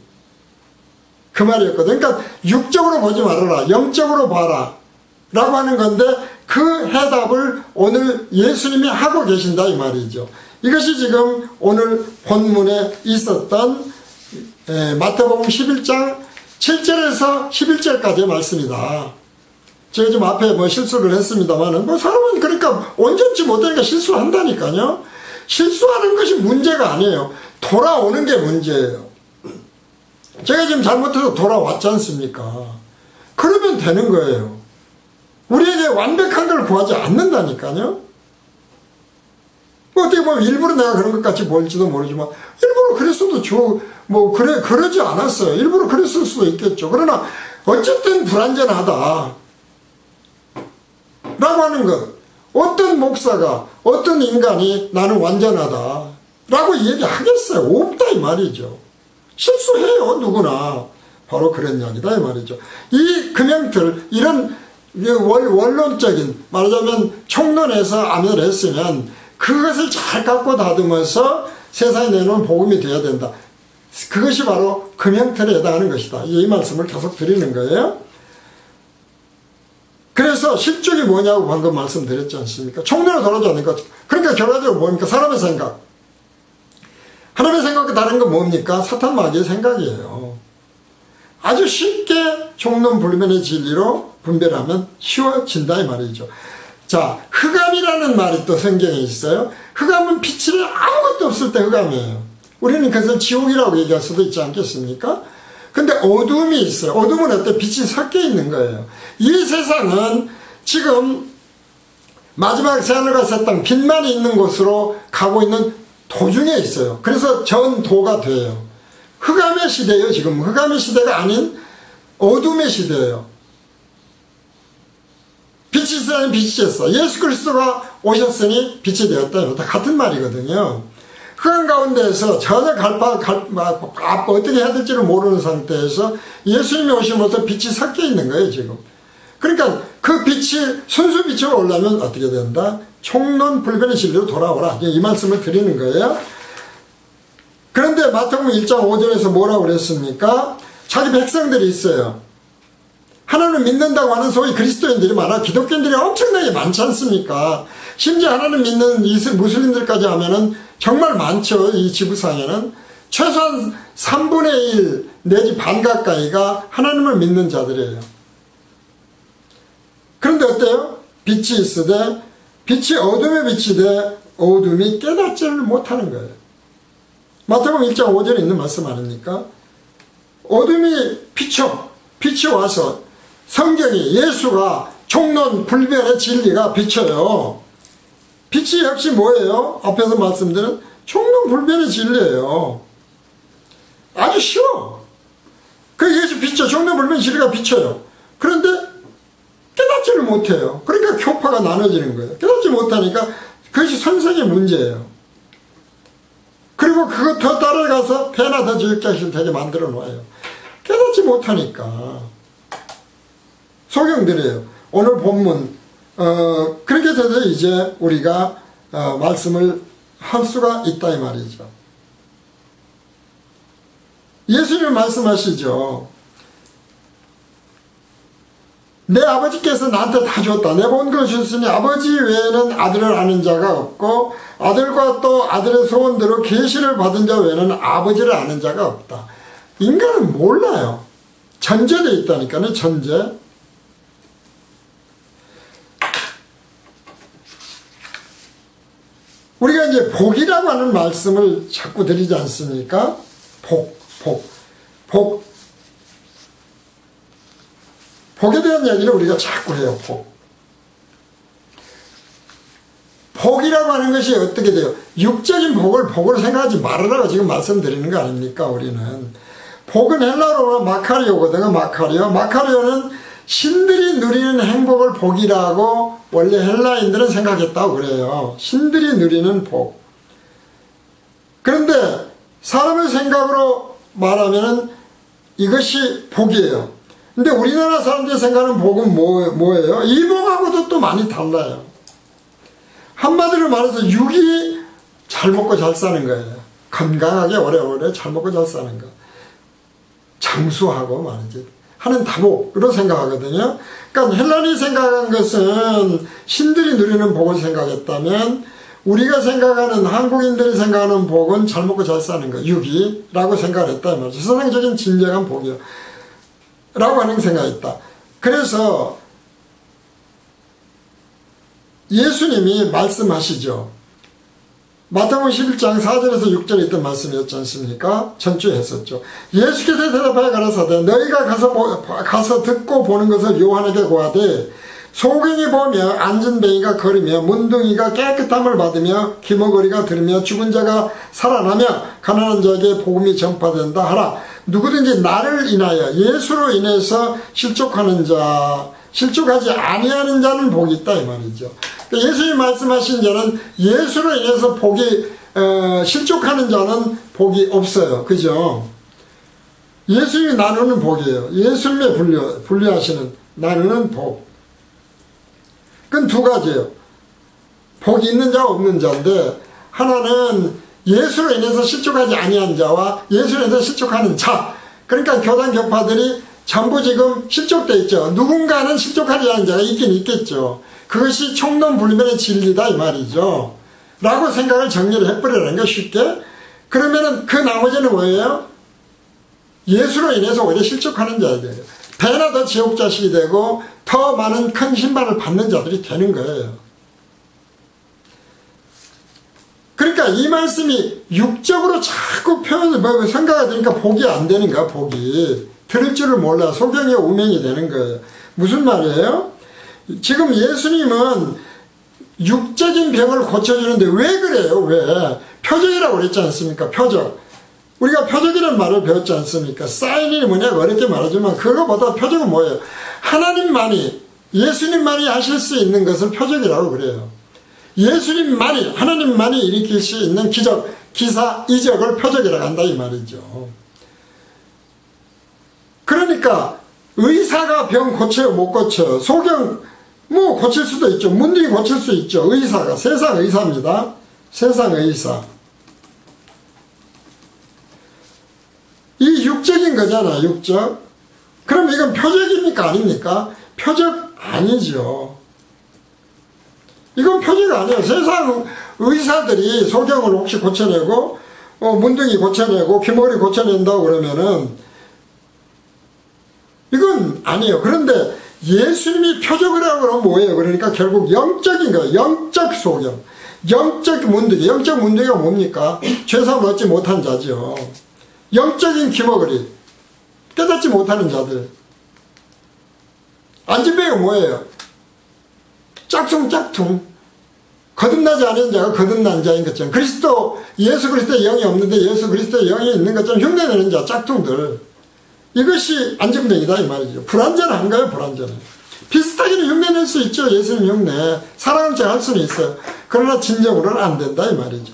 그 말이었거든. 그러니까 육적으로 보지 말아라. 영적으로 봐라. 라고 하는 건데 그 해답을 오늘 예수님이 하고 계신다 이 말이죠. 이것이 지금 오늘 본문에 있었던 마태복음 11장 7절에서 11절까지의 말씀이다. 제가 좀 앞에 실수를 했습니다만은 사람은 그러니까 온전치 못하니까 실수를 한다니까요. 실수하는 것이 문제가 아니에요. 돌아오는 게 문제예요. 제가 지금 잘못해서 돌아왔지 않습니까? 그러면 되는 거예요. 우리에게 완벽한 걸 구하지 않는다니까요. 어떻게 보면 일부러 내가 그런 것 같이 보일지도 모르지만 일부러 그랬어도 그러지 않았어요. 일부러 그랬을 수도 있겠죠. 그러나 어쨌든 불완전하다 라고 하는 것, 어떤 목사가 어떤 인간이 나는 완전하다 라고 얘기하겠어요? 없다 이 말이죠. 실수해요 누구나. 바로 그런 이야기다 이 말이죠. 이 금형틀 이런 원론적인 말하자면 총론에서 암을 했으면 그것을 잘 갖고 다듬어서 세상에 내놓은 복음이 되어야 된다. 그것이 바로 금형틀에 해당하는 것이다. 이 말씀을 계속 드리는 거예요. 그래서 실적이 뭐냐고 방금 말씀드렸지 않습니까? 총론을 돌아오지 않으니까. 그러니까 결과적으로 뭡니까? 사람의 생각. 하나님의 생각과 다른 건 뭡니까? 사탄 마귀의 생각이에요. 아주 쉽게 총론 불변의 진리로 분별하면 쉬워진다 이 말이죠. 자, 흑암이라는 말이 또 성경에 있어요. 흑암은 빛이 아무것도 없을 때 흑암이에요. 우리는 그것을 지옥이라고 얘기할 수도 있지 않겠습니까? 근데 어둠이 있어요. 어둠은 어때? 빛이 섞여 있는 거예요. 이 세상은 지금 마지막 새하늘과 새 땅 빛만 있는 곳으로 가고 있는 도중에 있어요. 그래서 전도가 돼요. 흑암의 시대예요. 지금 흑암의 시대가 아닌 어둠의 시대예요. 빛이 있으니 빛이 됐어. 예수 그리스도가 오셨으니 빛이 되었다. 다 같은 말이거든요. 흑암 가운데에서 전혀 어떻게 해야 될지를 모르는 상태에서 예수님이 오시면서 빛이 섞여 있는 거예요. 지금. 그러니까 그 빛이 순수 빛으로 올라면 어떻게 된다? 총론 불변의 진리로 돌아오라. 이 말씀을 드리는 거예요. 그런데 마태복음 1장 5절에서 뭐라고 그랬습니까? 자기 백성들이 있어요. 하나님을 믿는다고 하는 소위 그리스도인들이 많아. 기독교인들이 엄청나게 많지 않습니까? 심지어 하나님 믿는 무슬림들까지 하면은 정말 많죠. 이 지구상에는 최소한 3분의 1 내지 반 가까이가 하나님을 믿는 자들이에요. 그런데 어때요? 빛이 있으되 빛이 어둠에 비치되 어둠이 깨닫지를 못하는 거예요. 마태복음 1장 5절에 있는 말씀 아닙니까? 어둠이 빛이 와서 성경이 예수가 총론 불변의 진리가 비쳐요. 빛이 역시 뭐예요? 앞에서 말씀드린 총론 불변의 진리예요. 아주 쉬워. 그 예수 비쳐, 총론 불변의 진리가 비쳐요. 그런데 깨닫지를 못해요. 그러니까 교파가 나눠지는 거예요. 깨닫지 못하니까 그것이 선생의 문제예요. 그리고 그거 더 따라가서 배나 더 지극자실 되게 만들어 놓아요. 깨닫지 못하니까. 소경드려요. 오늘 본문 그렇게 돼서 이제 우리가 말씀을 할 수가 있다 이 말이죠. 예수님 말씀하시죠. 내 아버지께서 나한테 다 줬다. 내 본 걸 주셨으니 아버지 외에는 아들을 아는 자가 없고 아들과 또 아들의 소원대로 계시를 받은 자 외에는 아버지를 아는 자가 없다. 인간은 몰라요. 전제되어 있다니까요. 전제. 우리가 이제 복이라고 하는 말씀을 자꾸 드리지 않습니까? 복에 대한 이야기를 우리가 자꾸 해요. 복이라고 하는 것이 어떻게 돼요? 육적인 복을 생각하지 말으라고 지금 말씀드리는 거 아닙니까? 우리는 복은 헬라어로 마카리오거든요. 마카리오는 신들이 누리는 행복을 복이라고 원래 헬라인들은 생각했다고 그래요. 신들이 누리는 복. 그런데 사람의 생각으로 말하면 이것이 복이에요. 근데 우리나라 사람들이 생각하는 복은 뭐예요? 이 복하고도 또 많이 달라요. 한마디로 말해서 육이 잘 먹고 잘 사는 거예요. 건강하게 오래오래 잘 먹고 잘 사는 거. 장수하고 말이지. 하는 다복으로 생각하거든요. 그러니까 헬란이 생각한 것은 신들이 누리는 복을 생각했다면 우리가 생각하는 한국인들이 생각하는 복은 잘 먹고 잘 사는 거. 육이라고 생각을 했다. 말이죠. 세상적인 진정한 복이요. 라고 하는 생각이 있다. 그래서 예수님이 말씀하시죠. 마태복음 11장 4절에서 6절에 있던 말씀이었지 않습니까? 전주에 했었죠. 예수께서 대답하여 가라사대 너희가 가서 듣고 보는 것을 요한에게 고하되 소경이 보며 앉은 뱅이가 걸으며 문둥이가 깨끗함을 받으며 기머거리가 들으며 죽은 자가 살아나며 가난한 자에게 복음이 전파된다 하라. 누구든지 나를 인하여 예수로 인해서 실족하지 아니하는 자는 복이 있다 이 말이죠. 예수님 말씀하신 자는 예수로 인해서 실족하는 자는 복이 없어요. 그죠? 예수님이 나누는 복이에요. 예수님의 분류하시는 나누는 복. 그건 두 가지예요. 복이 있는 자와 없는 자인데 하나는 예수로 인해서 실족하지 아니한 자와 예수로 인해서 실족하는 자. 그러니까 교단 교파들이 전부 지금 실족돼 있죠. 누군가는 실족하지 않은 자가 있긴 있겠죠. 그것이 총론불변의 진리다 이 말이죠. 라고 생각을 정리를 해버리라는 거 쉽게. 그러면은 그 나머지는 뭐예요? 예수로 인해서 오히려 실족하는 자들이에요. 배나 더 지옥 자식이 되고 더 많은 큰 신발을 받는 자들이 되는 거예요. 그러니까 이 말씀이 육적으로 자꾸 생각이 되니까 복이 안 되는 거야. 복이. 들을 줄을 몰라. 소경의 우명이 되는 거예요. 무슨 말이에요? 지금 예수님은 육적인 병을 고쳐주는데 왜 그래요? 왜? 표적이라고 그랬지 않습니까? 표적. 우리가 표적이라는 말을 배웠지 않습니까? 사인이 뭐냐고 어렵게 말하지만 그거보다 표적은 뭐예요? 하나님만이, 예수님만이 하실 수 있는 것을 표적이라고 그래요. 예수님만이, 하나님만이 일으킬 수 있는 기적, 기사, 이적을 표적이라고 한다 이 말이죠. 그러니까 의사가 병 고쳐요? 못 고쳐요? 소경 고칠 수도 있죠. 문둥이 고칠 수 있죠. 의사가. 세상 의사입니다. 세상 의사. 이 육적인 거잖아. 육적. 그럼 이건 표적입니까? 아닙니까? 표적 아니죠. 이건 표적 아니에요. 세상 의사들이 소경을 혹시 고쳐내고 문둥이 고쳐내고 귀머리 고쳐낸다고 그러면은 이건 아니에요. 그런데 예수님이 표적을 하고 그러면 뭐예요? 그러니까 결국 영적인 거예요. 영적 소경. 영적 문제가 뭡니까? 죄사함을 얻지 못한 자죠. 영적인 기머거리, 깨닫지 못하는 자들. 안진뱅이가 뭐예요? 짝퉁. 거듭나지 않은 자가 거듭난 자인 것처럼, 예수 그리스도의 영이 없는데 예수 그리스도의 영이 있는 것처럼 흉내내는 자, 짝퉁들. 이것이 안진뱅이다 이 말이죠. 불완전한가요? 불완전해. 비슷하게는 흉내낼 수 있죠. 예수님 흉내. 사랑하는 척 할 수는 있어요. 그러나 진정으로는 안 된다 이 말이죠.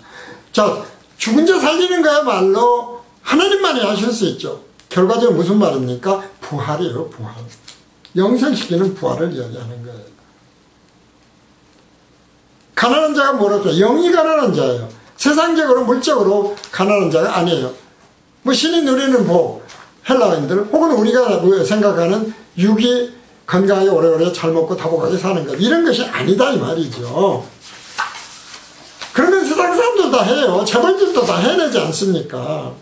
자, 죽은 자 살리는 거야말로 하나님만이 하실 수 있죠. 결과적으로 무슨 말입니까? 부활이에요. 부활. 영생시키는 부활을 이야기하는 거예요. 가난한 자가 뭐라고 해요? 영이 가난한 자예요. 세상적으로 물적으로 가난한 자가 아니에요. 뭐 신이 누리는 복, 헬라인들 혹은 우리가 생각하는 육이 건강하게 오래오래 잘 먹고 다복하게 사는 것, 이런 것이 아니다 이 말이죠. 그런 건 세상 사람들 다 해요. 재벌들도 다 해내지 않습니까?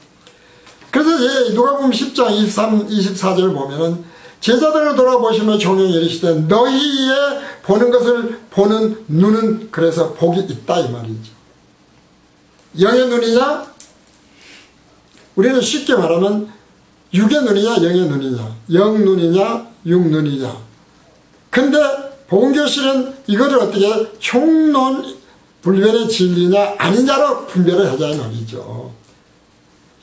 그래서 누가복음 10장 23, 24절 보면은 제자들을 돌아보시며 종용이 이르시되 너희의 보는 것을 보는 눈은 그래서 복이 있다 이 말이죠. 영의 눈이냐? 우리는 쉽게 말하면 육의 눈이냐 영의 눈이냐, 영 눈이냐 육 눈이냐. 근데 복음교실은 이거를 어떻게 총론 불변의 진리냐 아니냐로 분별을 하자 이 말이죠.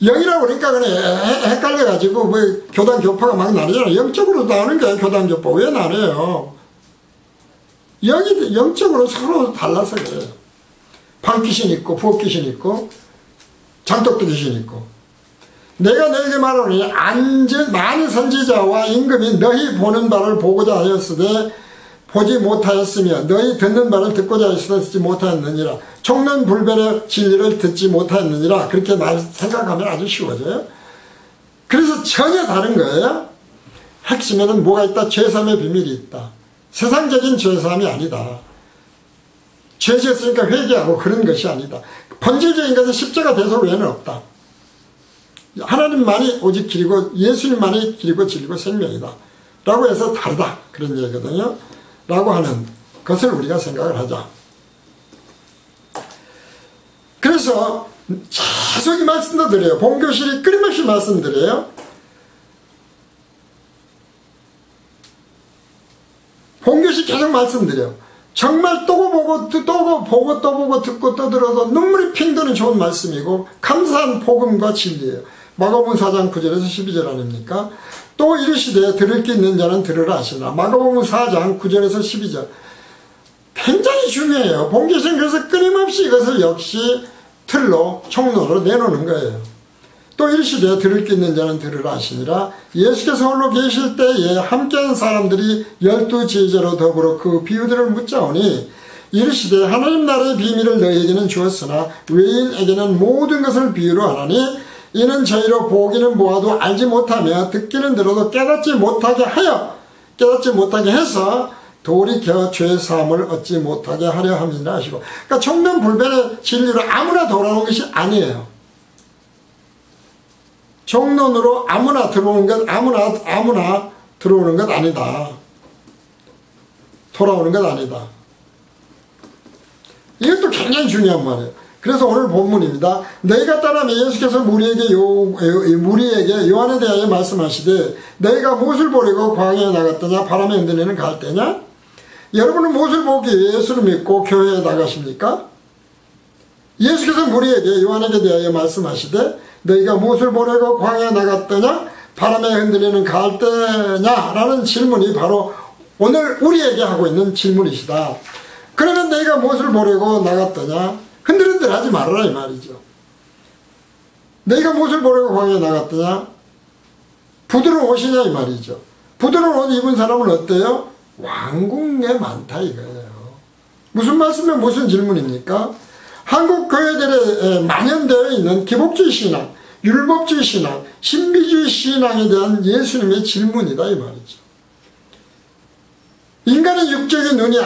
영이라고 그러니까 그냥 헷갈려가지고 뭐 교단 교파가 막 나뉘잖아요. 영적으로 나누는 게 교단 교파 왜 나뉘어요? 영적으로 서로 달라서 그래요. 방귀신 있고 부엌귀신 있고 장독도 귀신 있고. 내가 너에게 말하노니 많은 선지자와 임금이 너희 보는 바를 보고자 하였으되 보지 못하였으며 너희 듣는 바를 듣고자 하였으되 듣지 못하였느니라. 총론 불변의 진리를 듣지 못하였느니라. 그렇게 생각하면 아주 쉬워져요. 그래서 전혀 다른 거예요. 핵심에는 뭐가 있다? 죄사함의 비밀이 있다. 세상적인 죄사함이 아니다. 죄 지었으니까 회개하고 그런 것이 아니다. 본질적인 것은 십자가 대속 외에는 없다. 하나님만이 오직 길이고 예수님만이 길이고 진리고 생명이다 라고 해서 다르다 그런 얘기거든요. 라고 하는 것을 우리가 생각을 하자. 그래서 계속 이 말씀도 드려요. 본교실이 끊임없이 말씀드려요. 본교실 계속 말씀드려요. 정말 또 보고 듣고 또 들어도 눈물이 핑 도는 좋은 말씀이고 감사한 복음과 진리예요. 마가복음 4장 9절에서 12절 아닙니까? 또 이르시되 들을 게 있는 자는 들으라 하시나. 마가복음 4장 9절에서 12절. 굉장히 중요해요. 본교실은 그래서 끊임없이 이것을 역시 틀로 총론으로 내놓는 거예요. 또 이르시되 들을 게 있는 자는 들으라 하시니라. 예수께서 홀로 계실 때에 함께한 사람들이 12제자로 더불어 그 비유들을 묻자오니 이르시되 하나님 나라의 비밀을 너희에게는 주었으나 외인에게는 모든 것을 비유로 하나니 이는 저희로 보기는 보아도 알지 못하며 듣기는 들어도 깨닫지 못하게 해서 돌이켜 죄사함을 얻지 못하게 하려 함이라 하시고. 그러니까 총론 불변의 진리로 아무나 돌아오는 것이 아니에요. 총론으로 아무나 들어오는 것 아니다. 돌아오는 것 아니다. 이것도 굉장히 중요한 말이에요. 그래서 오늘 본문입니다. 너희가 따르면 예수께서 무리에게 요한에 대하여 말씀하시되 너희가 무엇을 보려고 광야에 나갔더냐 바람에 흔들리는 갈대냐. 여러분은 무엇을 보기 위해 예수를 믿고 교회에 나가십니까? 예수께서 무리에게 요한에게 대하여 말씀하시되 너희가 무엇을 보려고 광야에 나갔더냐 바람에 흔들리는 갈대냐 라는 질문이 바로 오늘 우리에게 하고 있는 질문이시다. 그러면 너희가 무엇을 보려고 나갔더냐? 흔들흔들 하지 말아라 이 말이죠. 너희가 무엇을 보려고 광야에 나갔더냐? 부드러운 옷이냐 이 말이죠. 부드러운 옷 입은 사람은 어때요? 왕궁에 많다 이거예요. 무슨 말씀이면 무슨 질문입니까? 한국 교회들에 만연되어 있는 기복주의 신앙, 율법주의 신앙, 신비주의 신앙에 대한 예수님의 질문이다 이 말이죠. 인간의 육적인 눈이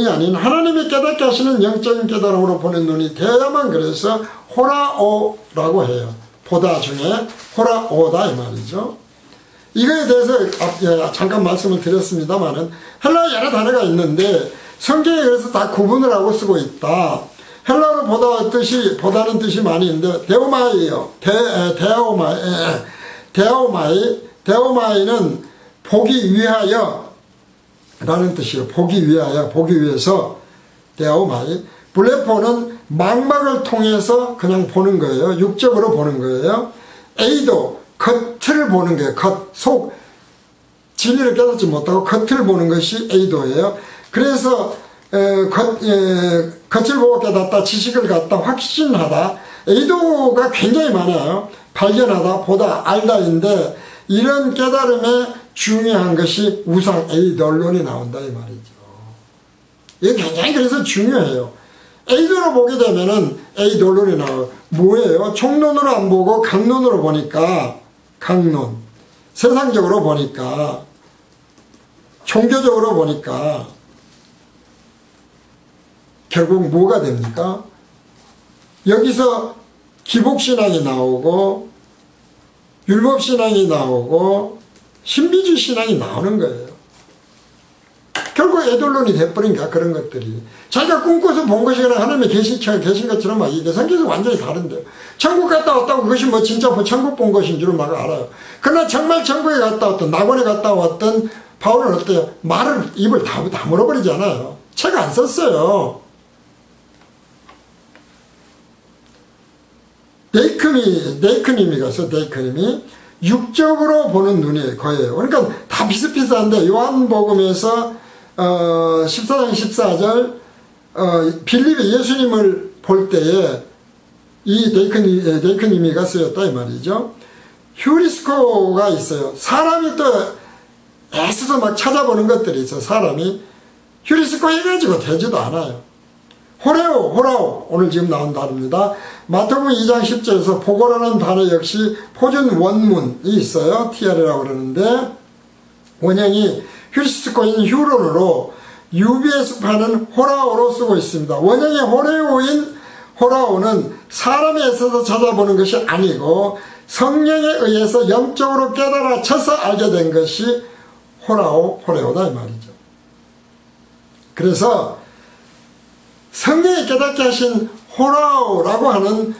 아닌 하나님이 깨닫게 하시는 영적인 깨달음으로 보는 눈이 되어야만 그래서 호라오라고 해요. 보다 중에 호라오다 이 말이죠. 이거에 대해서 잠깐 말씀을 드렸습니다만은 헬라어 여러 단어가 있는데 성경에 그래서 다 구분을 하고 쓰고 있다. 헬라어로 보다는 뜻이 많이 있는데, 데오마이예요. 데오마이는 보기 위하여 라는 뜻이에요. 보기 위하여, 보기 위해서. 데오마이. 블레포는 망막을 통해서 그냥 보는 거예요. 육적으로 보는 거예요. 에이도, 겉을 보는 거예요. 속. 진리를 깨닫지 못하고 겉을 보는 것이 에이도예요. 그래서 겉을 보고 깨닫다, 지식을 갖다, 확신하다. 에이도가 굉장히 많아요. 발견하다, 보다, 알다인데 이런 깨달음에 중요한 것이 우상 에이돌론이 나온다 이 말이죠. 이게 굉장히 그래서 중요해요. 에이도로 보게 되면은 에이돌론이 나와요. 뭐예요? 총론으로 안 보고 강론으로 보니까, 강론. 세상적으로 보니까, 종교적으로 보니까 결국 뭐가 됩니까? 여기서 기복신앙이 나오고 율법신앙이 나오고 신비주의 신앙이 나오는 거예요. 결국 에돌론이 돼버린가 그런 것들이. 자기가 꿈꿔서 본 것이거나 하나님의 계신 것처럼 이게 성경에서 완전히 다른데요. 천국 갔다 왔다고 그것이 뭐 진짜 천국 본 것인 줄은 막 알아요. 그러나 정말 천국에 갔다 왔던, 낙원에 갔다 왔던 바울은 어때요? 말을, 입을 다 물어버리지 않아요. 책 안 썼어요. 데이크님이 가서 데이크님이 육적으로 보는 눈이 거예요. 그러니까 다 비슷비슷한데 요한복음에서 14장 14절 빌립이 예수님을 볼 때에 이 데이크님이가 쓰였다 이 말이죠. 휴리스코가 있어요. 사람이 또 애써서 막 찾아보는 것들이 있어. 사람이 휴리스코 해가지고 되지도 않아요. 호라오 오늘 지금 나온 단어입니다. 마태복음 2장 10절에서 보고라는 단어 역시 표준 원문이 있어요. TR이라고 그러는데 원형이 휴리스코인 휴론으로 UBS 판은 호라오로 쓰고 있습니다. 원형의 호레오인 호라오는 사람에 있어서 찾아보는 것이 아니고 성령에 의해서 영적으로 깨달아져서 알게 된 것이 호레오다 이 말이죠. 그래서 성령이 깨닫게 하신 호라오라고 하는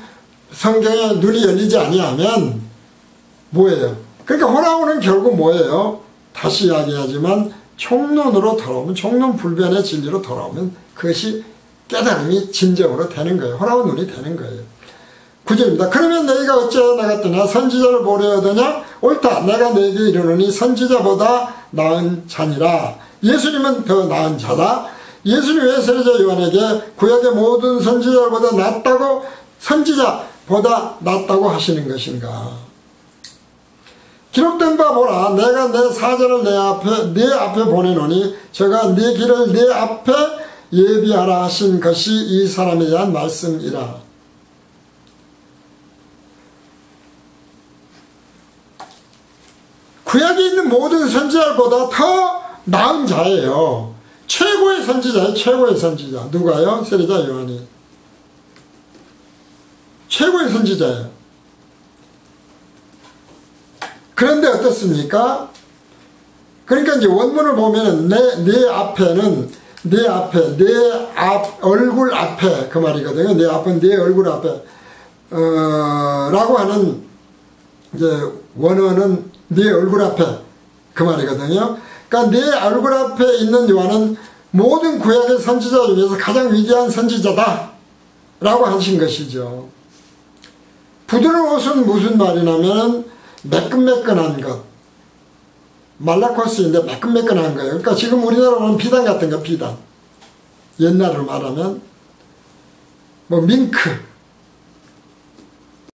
성경에 눈이 열리지 아니하면 뭐예요? 그러니까 호라오는 결국 뭐예요? 다시 이야기하지만 총론으로 돌아오면, 총론 불변의 진리로 돌아오면 그것이 깨달음이 진정으로 되는 거예요. 호라오 눈이 되는 거예요. 9절입니다. 그러면 너희가 어찌하여 나갔더냐? 선지자를 보려 하더냐? 옳다. 내가 너희에게 이르노니 선지자보다 나은 자니라. 예수님은 더 나은 자다. 예수님 왜 세례자 요한에게 구약의 모든 선지자보다 낫다고, 선지자보다 낫다고 하시는 것인가? 기록된 바 보라. 내가 내 사자를 네 앞에 보내노니 저가 네 길을 네 앞에 예비하라 하신 것이 이 사람에 대한 말씀이라. 구약에 있는 모든 선지자보다 더 나은 자예요. 최고의 선지자예요. 최고의 선지자. 누가요? 세례자 요한이. 최고의 선지자예요. 그런데 어떻습니까? 그러니까 이제 원문을 보면은 내 얼굴 앞에 그 말이거든요. 내 앞은 내 얼굴 앞에 라고 하는 이제 원어는 네 얼굴 앞에 그 말이거든요. 그러니까 네 얼굴 앞에 있는 요한은 모든 구약의 선지자 중에서 가장 위대한 선지자다 라고 하신 것이죠. 부드러운 옷은 무슨 말이냐면 매끈매끈한 것, 말라코스인데 매끈매끈한 거예요. 그러니까 지금 우리나라로 하면 비단 같은 거, 비단. 옛날으로 말하면 뭐 밍크